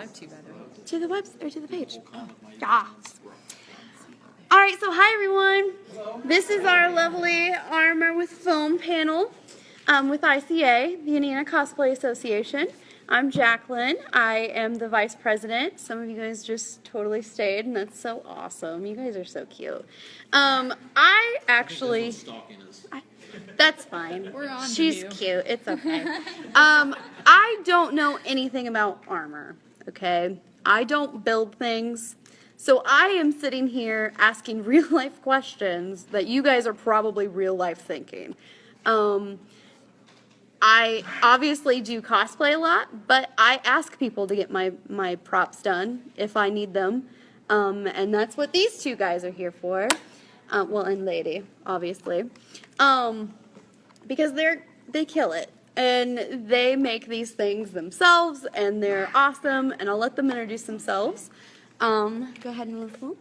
subscribe to, by the way? To the website or to the page. Yeah. All right, so hi everyone. This is our lovely armor with foam panel with ICA, the Indiana Cosplay Association. I'm Jacqueline. I am the vice president. Some of you guys just totally stayed, and that's so awesome. You guys are so cute. I actually. That's fine. We're on to She's you. cute. It's okay. I don't know anything about armor. Okay, I don't build things. So I am sitting here asking real life questions that you guys are probably real life thinking. I obviously do cosplay a lot, but I ask people to get my props done if I need them. And that's what these two guys are here for. Well, and lady, obviously. Because they kill it. And they make these things themselves, and they're awesome, and I'll let them introduce themselves. Go ahead, Melissa.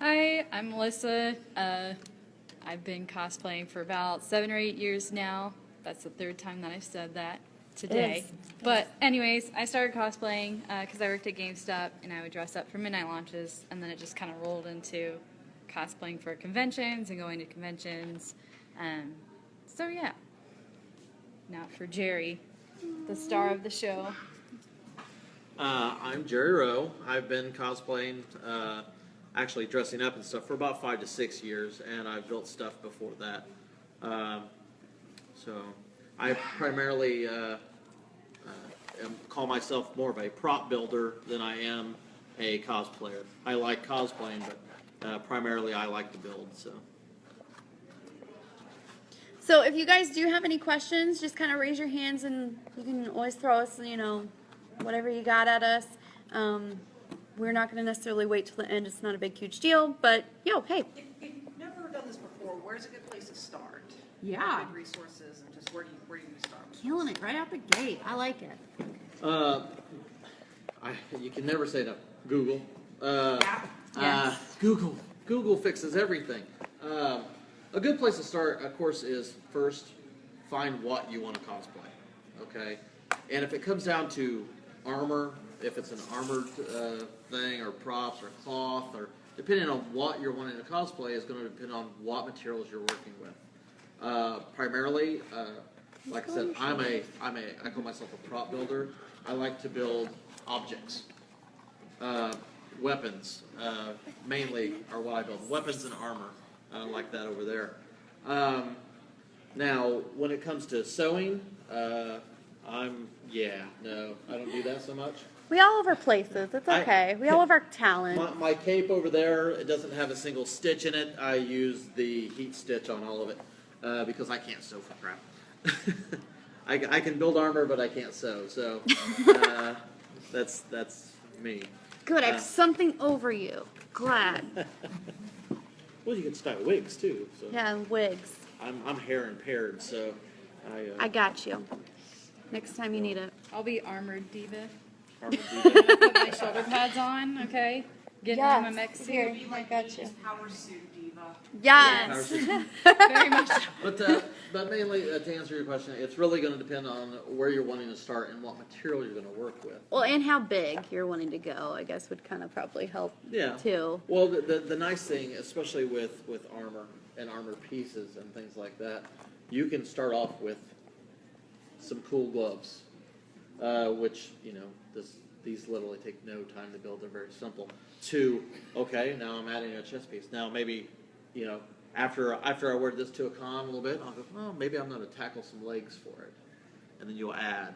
Hi, I'm Melissa. I've been cosplaying for about 7 or 8 years now. That's the third time that I've said that today. But anyways, I started cosplaying because I worked at GameStop, and I would dress up for midnight launches, and then it just kind of rolled into cosplaying for conventions and going to conventions. So yeah. Now for Jerry, the star of the show. I'm Jerry Rowe. I've been cosplaying, actually dressing up and stuff for about 5 to 6 years, and I've built stuff before that. So I primarily call myself more of a prop builder than I am a cosplayer. I like cosplaying, but primarily I like to build. So if you guys do have any questions, just kind of raise your hands, and you can always throw us, whatever you got at us. We're not going to necessarily wait till the end. It's not a big, huge deal. But, hey. If you've never done this before, where's a good place to start? Yeah. Good resources, and just where do you start? Killing it right out the gate. I like it. You can never say no. Google. Yes. Google fixes everything. A good place to start, of course, is first find what you want to cosplay. Okay, and if it comes down to armor, if it's an armored thing, or props, or cloth, or depending on what you're wanting to cosplay, is going to depend on what materials you're working with. Primarily, like I said, I call myself a prop builder. I like to build objects. Weapons, mainly, are what I build. Weapons and armor, like that over there. Now, when it comes to sewing, no, I don't do that so much. We all have our places. It's okay. We all have our talent. My cape over there, it doesn't have a single stitch in it. I use the heat stitch on all of it because I can't sew for crap. I can build armor, but I can't sew. So that's me. Good. I have something over you. Glad. Well, you can style wigs too. So. Yeah, and wigs. I'm hair impaired, so I got you. Next time you need it. I'll be Armored Diva. Armored diva. Put my shoulder pads on, okay? Get into my mech suit. Here, Be I like got you. Power Suit Diva. Yes. Very much so. But mainly, to answer your question, it's really going to depend on where you're wanting to start and what material you're going to work with. Well, and how big you're wanting to go, I guess, would kind of probably help too. Well, the nice thing, especially with armor and armor pieces and things like that, you can start off with some cool gloves, which, these literally take no time to build. They're very simple. To, okay, now I'm adding a chest piece. Now maybe, after I wear this to a con a little bit, I'll go, well, maybe I'm going to tackle some legs for it. And then you'll add.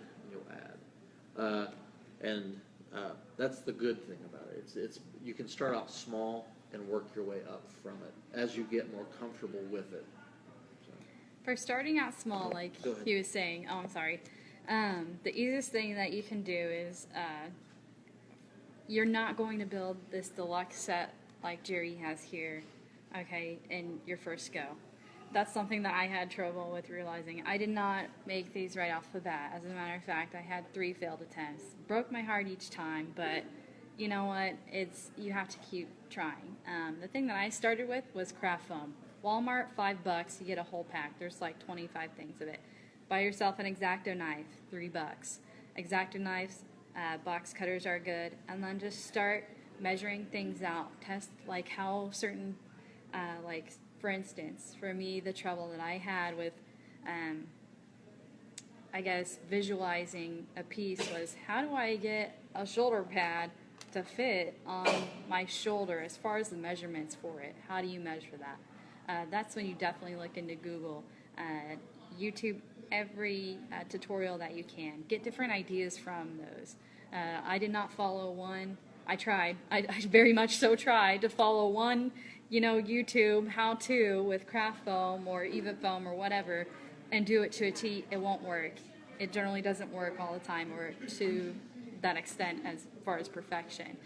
That's the good thing about it. It's you can start out small and work your way up from it as you get more comfortable with it. So. For starting out small, like he was saying, I'm sorry, the easiest thing that you can do is you're not going to build this deluxe set like Jerry has here, okay, in your first go. That's something that I had trouble with realizing. I did not make these right off the bat. As a matter of fact, I had 3 failed attempts. Broke my heart each time, but you know what? You have to keep trying. The thing that I started with was craft foam. Walmart, $5, you get a whole pack. There's like 25 things of it. Buy yourself an X-Acto knife, $3. X-Acto knives, box cutters are good, and then just start measuring things out. Test like how certain, like for instance, for me, the trouble that I had with, I guess, visualizing a piece was how do I get a shoulder pad to fit on my shoulder as far as the measurements for it? How do you measure that? That's when you definitely look into Google, YouTube, every tutorial that you can. Get different ideas from those. I did not follow one. I tried. I very much so tried to follow one, YouTube how-to with craft foam or Eva foam or whatever, and do it to a T. It won't work. It generally doesn't work all the time or to that extent as far as perfection.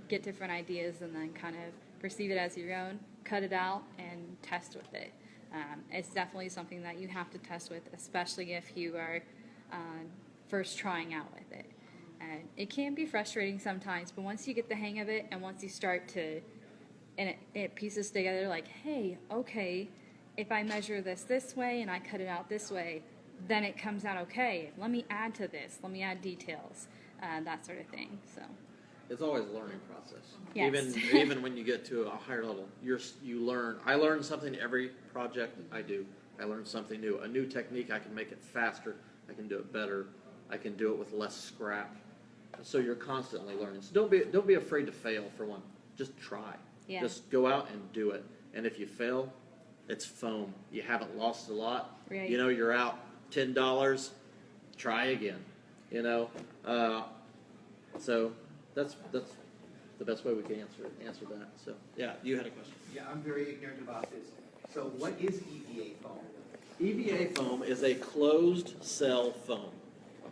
Get different ideas and then kind of perceive it as your own, cut it out, and test with it. It's definitely something that you have to test with, especially if you are first trying out with it. It can be frustrating sometimes, but once you get the hang of it and once you start to, and it pieces together like, hey, okay, if I measure this way and I cut it out this way, then it comes out okay. Let me add to this. Let me add details, that sort of thing. So it's always a learning process. Yes. Even when you get to a higher level, you learn. I learn something every project I do. I learn something new. A new technique, I can make it faster. I can do it better. I can do it with less scrap. So you're constantly learning. So don't be afraid to fail for one. Just try. Yeah. Just go out and do it. And if you fail, it's foam. You haven't lost a lot. Right. You're out $10. Try again. So that's the best way we can answer that. So yeah, you had a question. Yeah, I'm very ignorant about this. So what is EVA foam? EVA foam is a closed cell foam.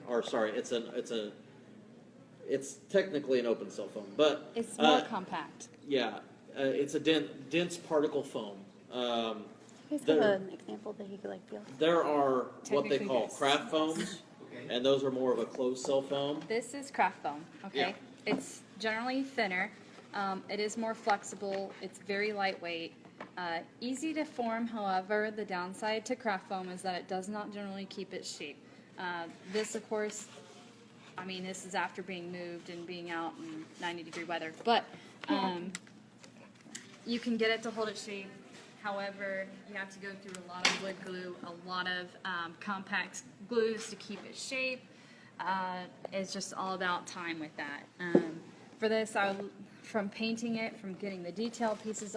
Or sorry, it's technically an open cell foam, but it's more compact. Yeah, it's a dense particle foam. You guys have an example that you could feel? There are what they Technically, call yes. craft foams, Okay. and those are more of a closed cell foam. This is craft foam, okay? Yeah. It's generally thinner. It is more flexible. It's very lightweight. Easy to form, however, the downside to craft foam is that it does not generally keep its shape. This, of course, this is after being moved and being out in 90-degree weather, but you can get it to hold its shape. However, you have to go through a lot of wood glue, a lot of compact glues to keep its shape. It's just all about time with that. For this, from painting it, from getting the detail pieces